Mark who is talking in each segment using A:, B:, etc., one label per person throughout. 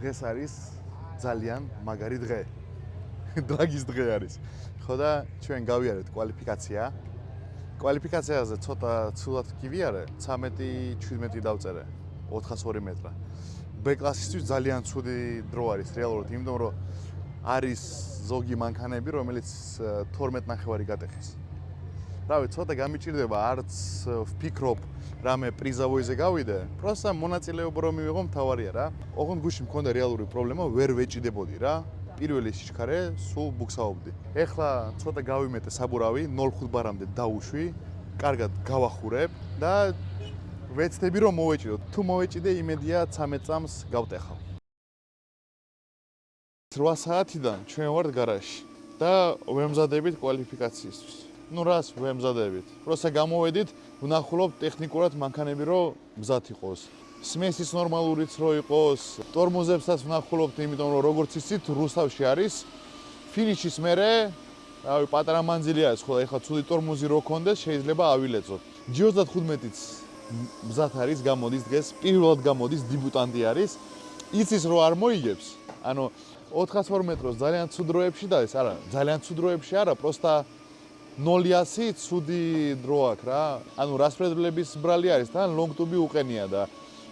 A: დღეს არის ძალიან მაგარი დღე. დრაგის დღე არის. ხო და ჩვენ გავიარეთ კვალიფიკაცია. კვალიფიკაციაზე ცოტა ცუდად გივიარე, 13-17 დავწერე 402 მეტრა. B კლასისთვის ძალიან ცუდი დრო არის რეალურად, იმიტომ რომ არის ზოგი მანქანები, რომელიც 12 ნახევარი გატეხეს. რავი, ცოტა გამიჭირდება, არც ვფიქრობ რამე პრიზავოიზე გავიდე, პროსტა მონაწილეობა რომ მივიღო მთავარია რა. ოღონდ გუშინ მქონდა რეალური პრობლემა, ვერ ვეჭიდებოდი რა. პირველი სიჩქარე სულ ბუქსაობდი. ეხლა ცოტა გავიმეტე საბურავი, 0.5 ბარამდე დავუშვი, კარგად გავახურებ და ვეცდები რომ მოვეჭიდო. თუ მოვეჭიდე, იმედია 13 წამს გავტეხავ. 8 საათიდან ჩვენ ვართ გარაჟში და ვემზადებით კვალიფიკაციისთვის. ნუ რას ვემზადებით? პროსტა გამოვედით, ვნახულობ ტექნიკურად მანქანები რომ მზად იყოს. სმესის ნორმალურიც რო იყოს, ტორმოზებსაც ვნახულობთ, იმიტომ რომ როგორც იცით, რუსთავში არის. ფინიშის მერე, რავი, პატარა მანძილი არის, ხოლო ეხლა ცუდი ტორმოზი რო გქონდეს, შეიძლება ავილეწოთ. G35-იც მზად არის, გამოდის დღეს, პირველად გამოდის, დებუტანტი არის. იცის რომ არ მოიგებს. ანუ 402 მეტროს ძალიან ცუდ დროებში და ეს არა, ძალიან ცუდ დროებში არა, პროსტა 0-100 ცუდი დრო აქვს რა. ანუ რასფრედლების ბრალი არის და ლონგტუბი უყენია და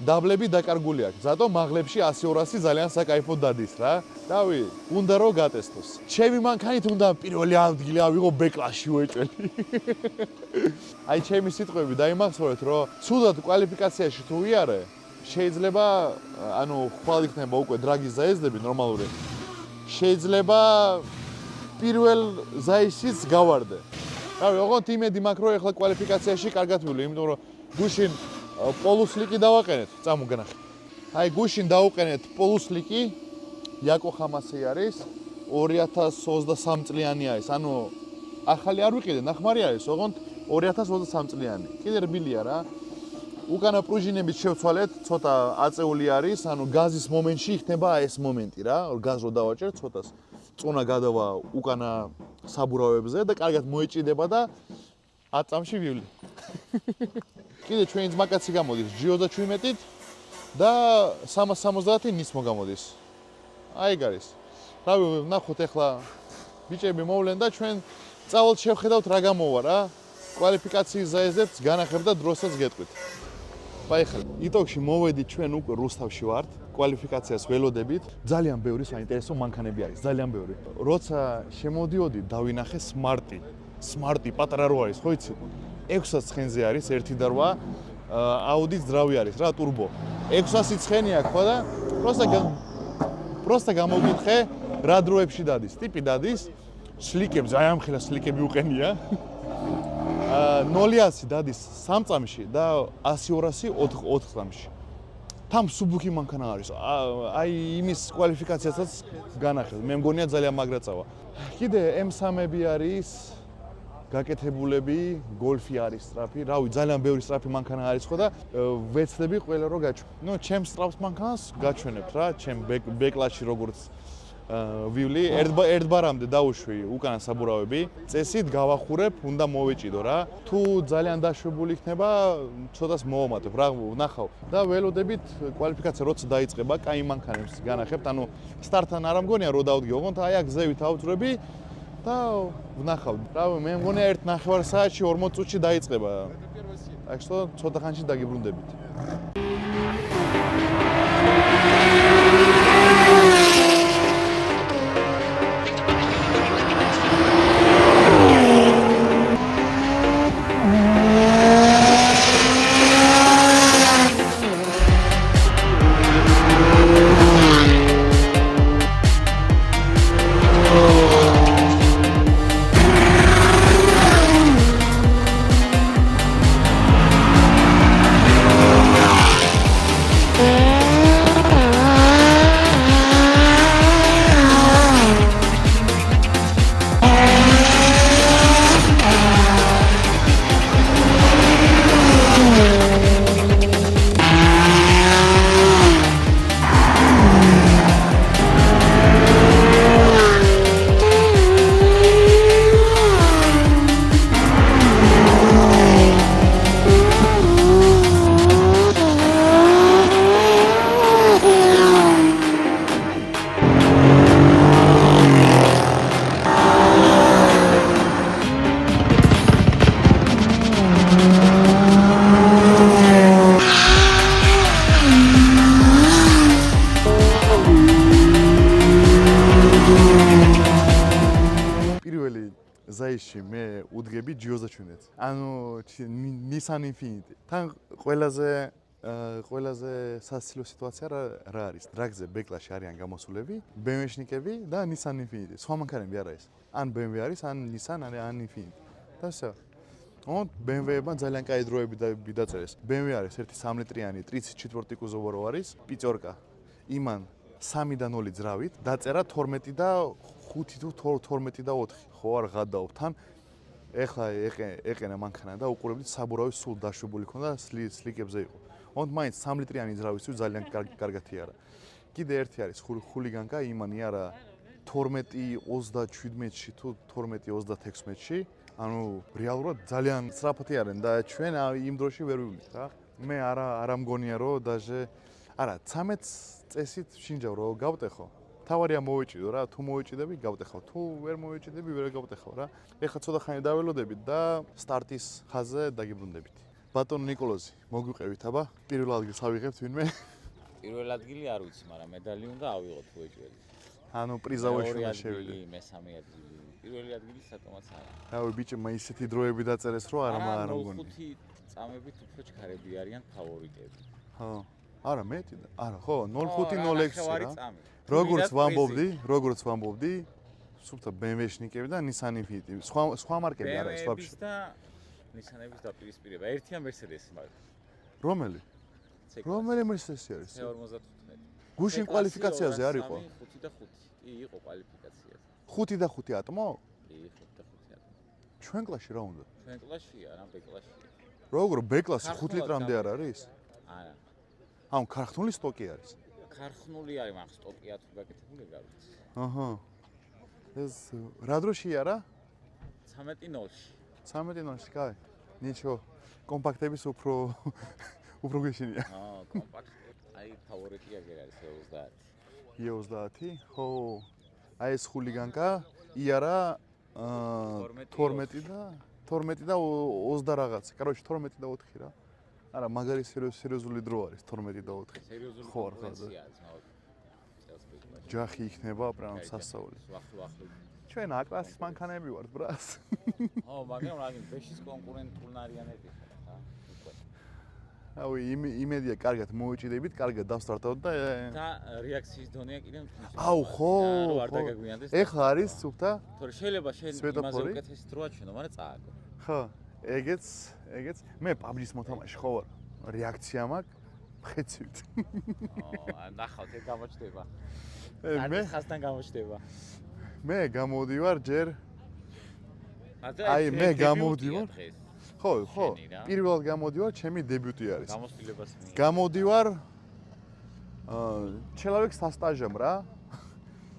A: დაბლები დაკარგული აქვს. ზატო მაღლებში 100-200 ძალიან საკაიფო დადის რა. რავი, უნდა რომ გატესტოს. ჩემი მანქანით უნდა პირველი ადგილი ავიღო B კლასში ვეჭველი. აი ჩემი სიტყვები დაიმახსოვრეთ, რომ ცუდად კვალიფიკაციაში თუ ვიარე, შეიძლება ანუ ხვალ იქნება უკვე დრაგის ზაიზდები ნორმალური. შეიძლება პირველ ზაისიც გავარდე. რავი, ოღონდ იმედი მაქვს, რომ ეხლა კვალიფიკაციაში კარგად ვივლი, იმიტომ რომ გუშინ პოლუსლიკი დავაყენეთ, წამოგნახე. აი გუშინ დავუყენეთ პოლუსლიკი, იაკო ხამასი არის, 2023 წლიანი არის. ანუ ახალი არ ვიყიდე, ნახმარი არის, ოღონდ 2023 წლიანი. კიდე რბილია რა. უკანა პრუჟინებით შევცვალეთ, ცოტა აწეული არის, ანუ გაზის მომენტში იქნება ეს მომენტი რა. გაზ რო დავაჭერ, ცოტას წონა გადავა უკანა საბურავებზე და კარგად მოეჭიდება და 10 წამში ვივლი. კიდე ჩვენი ძმაკაცი გამოდის G37-ით და 370 ნისმო გამოდის. აი ეგ არის. რავი, ვნახოთ ეხლა ბიჭები მოვლენ და ჩვენ წავალთ შევხედავთ რა გამოვა რა. კვალიფიკაციის ზაიზდებს განახებ და დროსაც გეტყვით. Поехали. იტოქში მოვედით ჩვენ უკვე რუსთავში ვართ, კვალიფიკაციას ველოდებით. ძალიან ბევრი საინტერესო მანქანები არის, ძალიან ბევრი. როცა შემოდიოდი, დავინახე Smart-ი პატარა რო არის, ხო იცი? 600 ცხენზე არის, 1.8 აუდიც ძრავი არის რა, ტურბო. 600 ცხენი აქვს ხო და პროსტა გამოგითხე რა დროებში დადის. ტიპი დადის, სლიკებს, აი ამ ხელა სლიკები უყენია. 0-100 დადის 3 წამში და 100-200 4 წამში. თან სუბუქი მანქანა არის. აი იმის კვალიფიკაციასაც განახილ. მე მგონია ძალიან მაგრა წავა. კიდე M3-ები არის, გაკეთებულები, გოლფი არის სტრაფი. რავი, ძალიან ბევრი სტრაფი მანქანა არის ხო და ვეცდები ყველა რო გაჩვენ. ნუ ჩემ სტრაფს მანქანას გაჩვენებთ რა, ჩემ B კლასში როგორც ვივლი, ერთ ბარამდე დავუშვი უკანა საბურავები, წესით გავახურებ, უნდა მოვეჭიდო რა. თუ ძალიან დაშვებული იქნება, ცოტას მოვამატებ რა, ვნახავ და ველოდებით კვალიფიკაცია როცა დაიწყება, კაი მანქანებს განახებთ, ანუ სტარტთან არ ამგონია რომ დავდგე, ოღონდ აი აქ ზევით ავძვრები და ვნახავ. რავი, მე მგონია 1.5 საათში 40 წუთში დაიწყება. так что ცოტა ხანში დაგიბრუნდებით. ზაიში მე უდგები ჯიოზა ჩვენეთ. ანუ Nissan Infiniti. თან ყველაზე სასაცილო სიტუაცია რა არის? დრაგზე ბეკლაში არიან გამოსულები, BMW-შნიკები და Nissan Infiniti. სხვა მანქანები არა ეს. ან BMW არის, ან Nissan, ან Infiniti. და все. BMW-ებმა ძალიან კაი დროები დაწერეს. BMW არის ერთი 3 ლიტრიანი 34 კუზოვო რო არის, პიწორკა. იმან 3 და 0 ძრავით დაწერა 12 და 5 თუ 12 და 4. ხო არ ღადაობ თან. ეხლა ეყენა მანქანა და უყურებდით საბურავი სულ დაშვებული ქონდა სლიკებზე იყო. მაინც 3 ლიტრიანი ძრავისთვის ძალიან კარგათი არა. კიდე ერთი არის ხულიგანკა იმანი არა 12-37-ში თუ 12-36-ში. ანუ რეალურად ძალიან სწრაფად არიან და ჩვენ იმ დროში ვერ ვივლით რა. მე არა მგონია რომ დაჟე არა 13 წესით შინჯავ რომ გავტეხო. თავარია მოვეჭიდო რა, თუ მოვეჭიდები გავტეხავ, თუ ვერ მოვეჭიდები ვერ გავტეხავ რა. ეხლა ცოტა ხანი დაველოდებით და სტარტის ხაზზე დაგიბრუნდებით. ბატონო ნიკოლოზი, მოგვიყევით აბა. პირველ ადგილს ავიღებთ ვინმე?
B: პირველ ადგილი არ ვიცი, მაგრამ медаლი უნდა ავიღოთ უეჭველი.
A: ანუ პრიზავაში უნდა შევიდე.
B: მესამე ადგილი. პირველი ადგილი სატომაც არა.
A: რავი ბიჭებმა ისეთი დროები დაწერეს რომ არა მგონია.
B: 5 წამებით უფრო ჩქარები არიან ფავორიტები.
A: ხო. არა მეტი და არა ხო 0506 რა. როგორც ვამბობდი, სულთა BMW-შნიკები და Nissan Infiniti. სხვა მარკები არა ეს ვაფშე.
B: BMW-ების და Nissan-ების დაპირისპირება. ერთია Mercedes-ი მაგრამ.
A: რომელი? რომელი Mercedes-ი არის?
B: C55.
A: გუშინ კვალიფიკაციაზე არ იყო?
B: 5 და 5. კი, იყო კვალიფიკაციაზე.
A: 5 და 5 ატმო?
B: კი, 5 და 5 ატმო.
A: ჩვენ კლასში რა უნდა?
B: ჩვენ კლასშია, რა ბ-კლასშია.
A: როგორ B-კლასი 5 ლიტრამდე არ არის?
B: არა.
A: ანუ ქარხნული სტოკი არის.
B: ქარხნული არის, მაგრამ სტოკია თუ გაკეთებული გავიც.
A: აჰა. ეს რა დროშია რა?
B: 13:0-ში.
A: 13:0-ში, კაი. ნიჩო. კომპაქტების უფრო გეშინია.
B: კომპაქტი. აი ფავორიტი აგერ არის 30.
A: E30? ხო. აი ეს ხულიგანკა, იარა 12 და 20 რაღაც. კაროჩი 12 და 4 რა. არა, მაგარი სერიოზული დრო არის 12 და 4.
B: სერიოზული
A: ხო არ ხარ? ჯახი იქნება პრამ სასწაული. ჩვენ A-კლასის მანქანები ვართ, ბრას.
B: ო, მაგრამ რაგინ ბეშის კონკურენტული არიანები ხარ, უკვე.
A: რავი, იმედია კარგად მოვეჭიდებით, კარგად დავსტარტავთ და
B: რეაქციის დონეა კიდევ თუნდაც.
A: აუ, ხო.
B: არ დაგაგვიანდეს.
A: ეხლა არის სუფთა?
B: თორე შეიძლება შენ იმაზე უკეთესი დროა ჩვენო, მაგრამ წააგო.
A: ხო. ეგეც მე PUBG-ს მოთამაშე ხო ვარ. რეაქცია მაქვს მხეცივით.
B: ნახავთ, ეგ გამოჩდება.
A: მე
B: ხასთან გამოჩდება.
A: მე გამოვდივარ ჯერ აი მე გამოვდივარ ხო პირველად გამოვდივარ ჩემი დებიუტი არის
B: გამოცდილებას მინდა
A: გამოვდივარ ჩელავიქს სასტაჟემ რა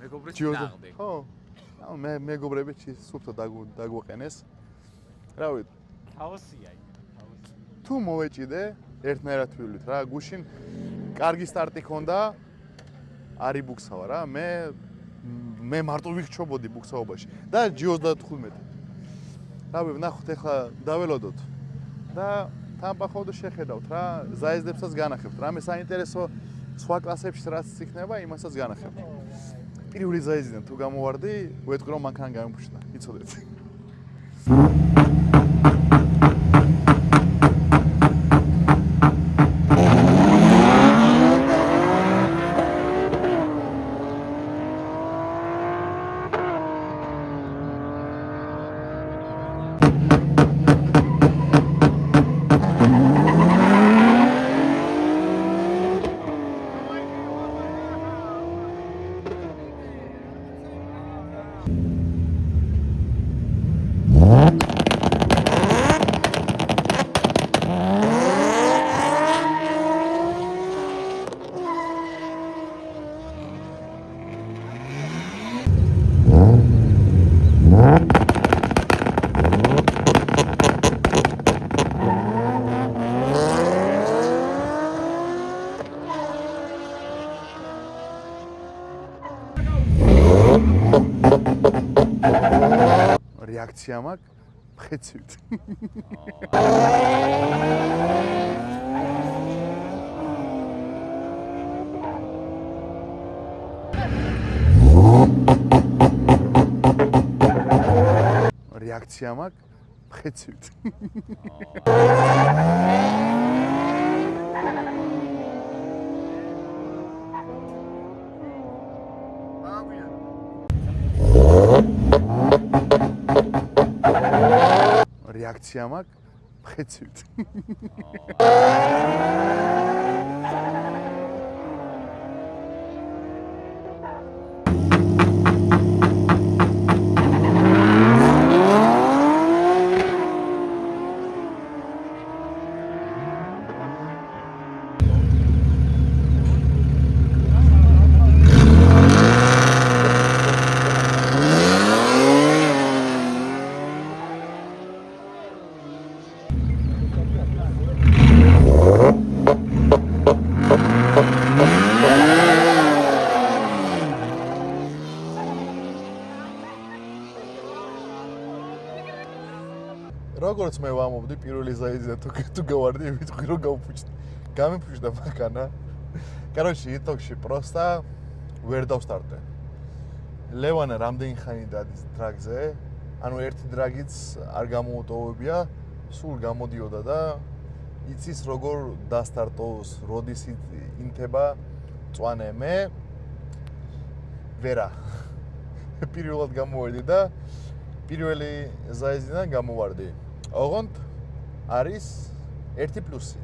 B: მეგობრები დააღდი
A: ხო ანუ მე მეგობრები სულთა დაგვეყენეს რავი
B: თავოსია
A: თუ მოვეჭიდე ერთნაირად ვივლით რა გუშინ კარგი სტარტი ქონდა არი ბუქსავა რა მე მარტო ვიხჩობოდი ბუქსაობაში და G35. რავი, ნახოთ ახლა დაველოდოთ. და თანპახავდო შეხედავთ რა, ზაიზდებსაც განახებთ. რამე საინტერესო სხვა კლასებში რაც იქნება, იმასაც განახებთ. პირველი ზაიზიდან თუ გამოვარდი, ვეთქვი რომ მანქანა გამიფუშნა. იცოდეთ. რეაქცია მაქვს მხეცივით. რეაქცია მაქვს მხეცივით. რეაქცია მაქვს მხეცივით. როგორც მე ვამობდი პირველი ზაიზე თუ გავარდი ვიტყვი რომ გავფუჭდი. გამიფუჭდა მანქანა. Короче, იტოქში პროსტა ვერ დავსტარტე. ლევანა რამდენი ხანი დადის დრაგზე? ანუ ერთი დრაგიც არ გამოუტოვებია, სულ გამოდიოდა და იცის როგორ დასტარტოს, როდის ინთება წვანე მე ვერა. პირველად გამოვედი და პირველი ზაიზიდან გამოვარდი. ოღონდ არის ერთი პლუსი.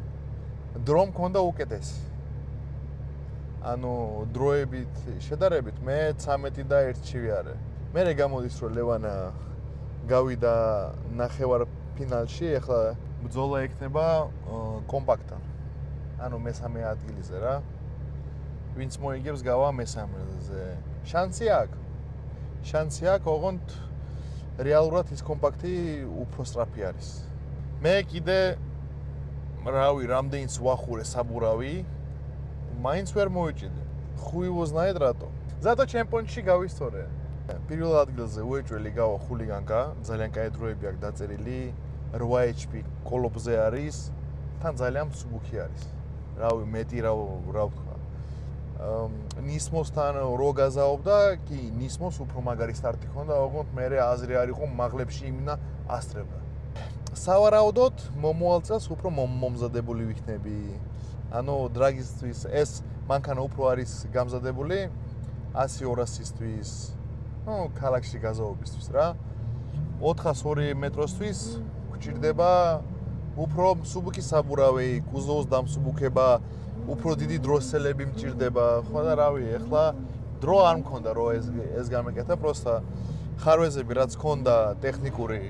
A: დრო მქონდა უკეთესი. ანუ დროებით შედარებით მე 13 და 1-ში ვიარე. მერე გამოდის რომ ლევანა გავიდა ნახევარ ფინალში, ეხლა ბრძოლა ექნება კომპაქტთან. ანუ მესამე ადგილზე რა. ვინც მოიგებს გავა მესამეზე. შანსი აქვს. შანსი აქვს, ოღონდ რეალურად ის კომპაქტი უფრო სწრაფი არის. მე კიდე რავი, რამდენიც ვახურე საბურავი, მაინც ვერ მოვიჭიდი. ხუი უзнает რატო. ზატო ჩემპიონში გავისწორე. პირველ ადგილზე უეჭველი გავა ხულიგანკა, ძალიან კაი დროები აქვს დაწერილი, 8 HP კოლობზე არის, თან ძალიან მსუბუქი არის. რავი, მეტი რა ვთქვა. ნისმოსთან რო გაზაობდა, კი, ნისმოს უფრო მაგარი სტარტი ჰქონდა, ოღონდ მერე აზრი არ იყო მაღლებში იმნა ასწრებდა. სავარაუდოდ მომავალ წელს უფრო მომზადებული ვიქნები. ანუ დრაგისთვის ეს მანქანა უფრო არის გამზადებული 100-200-ისთვის. ნუ ქალაქში გაზაობისთვის რა. 402 მეტროსთვის გვჭირდება უფრო მსუბუქი საბურავი, კუზოვის დამსუბუქება, უფრო დიდი დროსელები მჭირდება. ხო და რავი, ეხლა დრო არ მქონდა რომ ეს გამეკეთა, პროსტა ხარვეზები რაც მქონდა ტექნიკური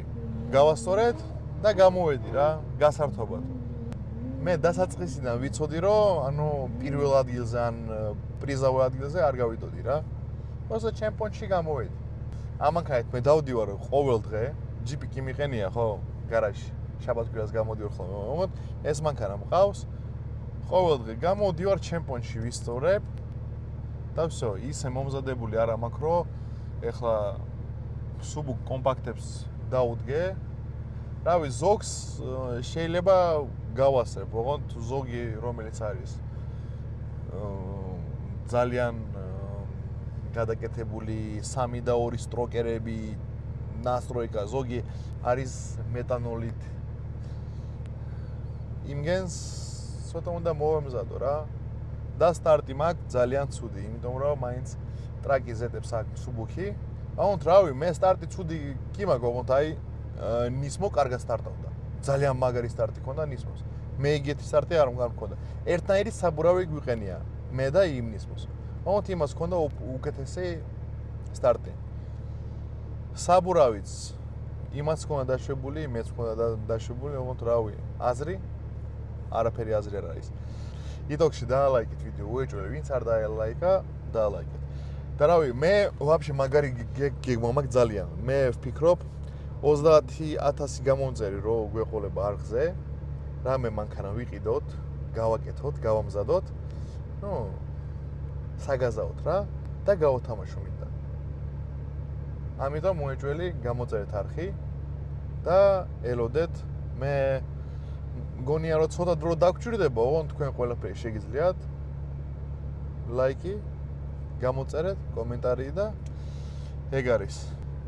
A: გავასწორეთ და გამოვედი რა, გასართობად. მე დასაწყისიდან ვიცოდი რომ ანუ პირველ ადგილზე ან პრიზავე ადგილზე არ გავიდოდი რა. პროსტა ჩემპიონში გამოვედი. ამანქანით მე დავდივარ ყოველ დღე, ჯიპი კი მიყენია ხო, გარაჟში. შაბათ-კვირას გამოდივარ ხოლმე. მაგრამ ეს მანქანა მყავს. ყოველ დღე გამოდივარ ჩემპიონში ვისწორებ. და всё, ისე მომზადებული არ მაქვს რომ ეხლა სუბუქ კომპაქტებს დაუდგე. რავი, ზოგს შეიძლება გავასწრებ, ოღონდ ზოგი რომელიც არის ძალიან გადაკეთებული 3 და 2 სტროკერები, ნასტროიკა, ზოგი არის მეტანოლით. იმგენს ცოტა უნდა მოვემზადო რა. და სტარტი მაქვს ძალიან ცუდი, იმიტომ რომ მაინც ტრაკი ზეტებს აქვს სუბუქი. აუნთ რავი, მე სტარტი ცუდი კი მაქვს, ოღონდ აი ნისმო კარგად სტარტავდა. ძალიან მაგარი სტარტი ქონდა ნისმოს. მე იგეთი სტარტი არ მქონდა. ერთნაირი საბურავი გვიყენია, მე და იმ ნისმოს. აუნთ იმას ქონდა უკეთესი სტარტი. საბურავიც იმას ქონდა დაშვებული, მეც ქონდა დაშვებული, ოღონდ რავი, აზრი არაფერი აზრი არ არის. იტოქში დაალაიქეთ ვიდეო, უეჭველი, ვინც არ დაალაიკა, დაალაიქეთ. და რავი, მე ვაფშე მაგარი გეგმა მაქვს ძალიან. მე ვფიქრობ 30,000 გამომწერი რო გვეყოლება არხზე, რამე მანქანა ვიყიდოთ, გავაკეთოთ, გავამზადოთ. ნუ საგაზაოთ რა და გავოთამაშო მინდა. ამიტომ მოეჭველი გამოწერეთ არხი და ელოდეთ. მე მგონია რომ ცოტა დრო დაგჭირდება, ოღონდ თქვენ ყველაფერი შეგიძლიათ. ლაიკი, გამოწერეთ, კომენტარი და ეგ არის.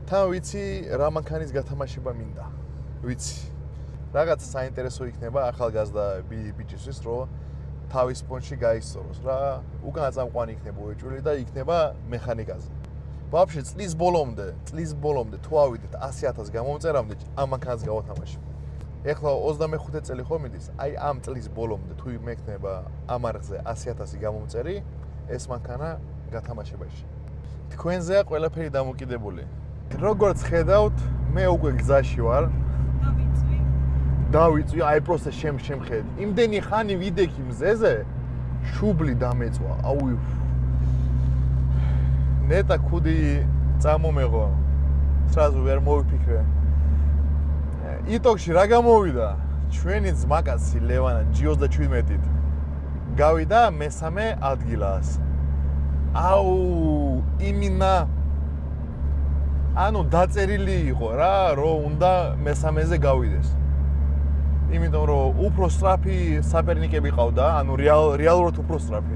A: თან ვიცი რა მანქანის გათამაშება მინდა. ვიცი. რაღაც საინტერესო იქნება ახალგაზრდა ბიჭისთვის, რომ თავის ფონში გაისწოროს რა, უკან წამყვანი იქნება უეჭველი და იქნება მექანიკაზე. Вообще წლის ბოლომდე თუ ავიდეთ 100,000 გამომწერამდე ამ მანქანას გავათამაშებ. ეხლა 25 წელი ხომ მიდის, აი ამ წლის ბოლომდე თუ მექნება ამ არხზე 100,000 გამომწერი, ეს მანქანა გათამაშებაში. თქვენზეა ყველაფერი დამოკიდებული. როგორც ხედავთ, მე უკვე გზაში ვარ. დავიწვი, აი პროსტა შემხედ. იმდენი ხანი ვიდექი მზეზე, შუბლი დამეწვა. აუ. ნეტა ქუდი წამომეღო. სразу ვერ მოვიფიქრე. იტოქში რა გამოვიდა? ჩვენი ძმაკაცი ლევანა G27-ით. გავიდა მესამე ადგილას. აუ, იმინა ანუ დაწერილი იყო რა, რომ უნდა მესამეზე გავიდეს. იმიტომ რომ უფრო სწრაფი საპერნიკები ყავდა, ანუ რეალურად უფრო სწრაფი,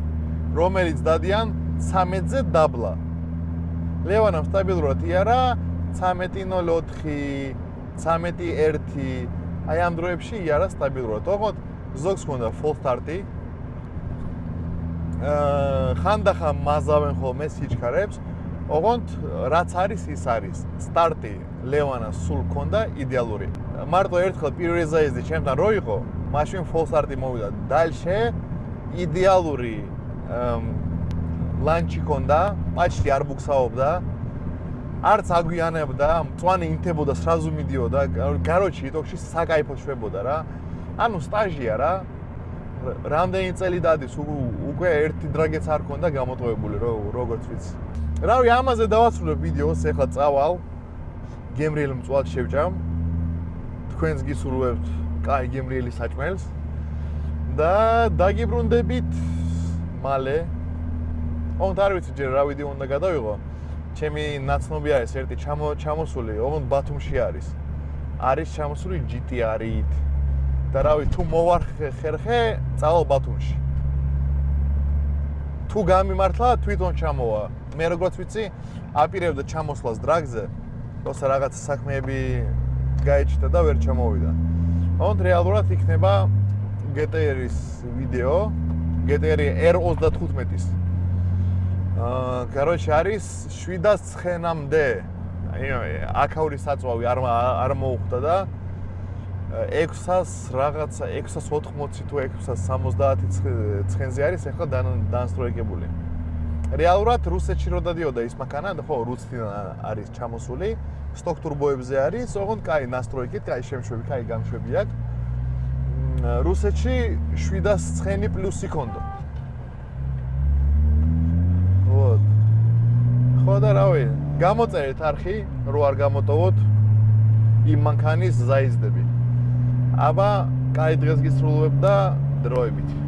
A: რომელიც დადიან 13-ზე დაბლა. ლევანამ სტაბილურად იარა 13.04, 13.1, აი ამ დროებში იარა სტაბილურად. ოღონდ ზოგს ჰქონდა full start-ი. ხანდახან მაზავენ ხოლმე სიჩქარებს. ოღონდ რაც არის ის არის. სტარტი ლევანას სულ ჰქონდა იდეალური. მარტო ერთხელ პირველი ზაიზი ჩემთან რო იყო, მაშინ full start-ი მოვიდა. დალშე იდეალური ლანჩი ჰქონდა, პაჩი არ ბუქსაობდა. არც აგვიანებდა, მწვანე ინთებოდა, სразу მიდიოდა. გაროჩი იტოქში საკაიფო შვებოდა რა. ანუ სტაჟია რა. რამდენი წელი დადის, უკვე ერთი დრაგეც არ ქონდა გამოტოვებული, როგორც ვიცი. რავი, ამაზე დავასრულებ ვიდეოს, ეხლა წავალ. გემრიელ მწვალ შევჭამ. თქვენს გისურვებთ კაი გემრიელი საჭმელს და დაგიბრუნდებით მალე. ოღონდ არ ვიცი ჯერ რა ვიდეო უნდა გადავიღო. ჩემი ნაცნობი არის ერთი ჩამოსული, ოღონდ ბათუმში არის. არის ჩამოსული GT-ით. და რავი, თუ მოვარხე, წავალ ბათუმში. თუ გამიმართლა, თვითონ ჩამოვა. მე როგორც ვიცი, აპირებდა ჩამოსვლას დრაგზე, როცა რაღაც საქმეები გაიჭდა და ვერ ჩამოვიდა. ოღონდ რეალურად იქნება GT-რის ვიდეო, GT-რი R35-ის. Короче, არის 709-მდე. აი, აქაური საწვავი არ მოუხდა და 600 რაღაცა 680 თუ 670 ცხენზე არის ახლა დაანსტროიკებული. რეალურად რუსეთში რო დადიოდა ის მანქანა, ხო, რუსეთიდან არის ჩამოსული, სტოკ ტურბოებზე არის, ოღონდ კაი ნასტროიკით, კაი შემშვები, კაი გამშვები აქვს. რუსეთში 709 პლუსი ქონდა. ვოთ. ხო და რავი, გამოწერეთ არხი, რო არ გამოტოვოთ იმ მანქანის ზაიზდები. აბა, კაი დღეს გისრულვებ და დროებით.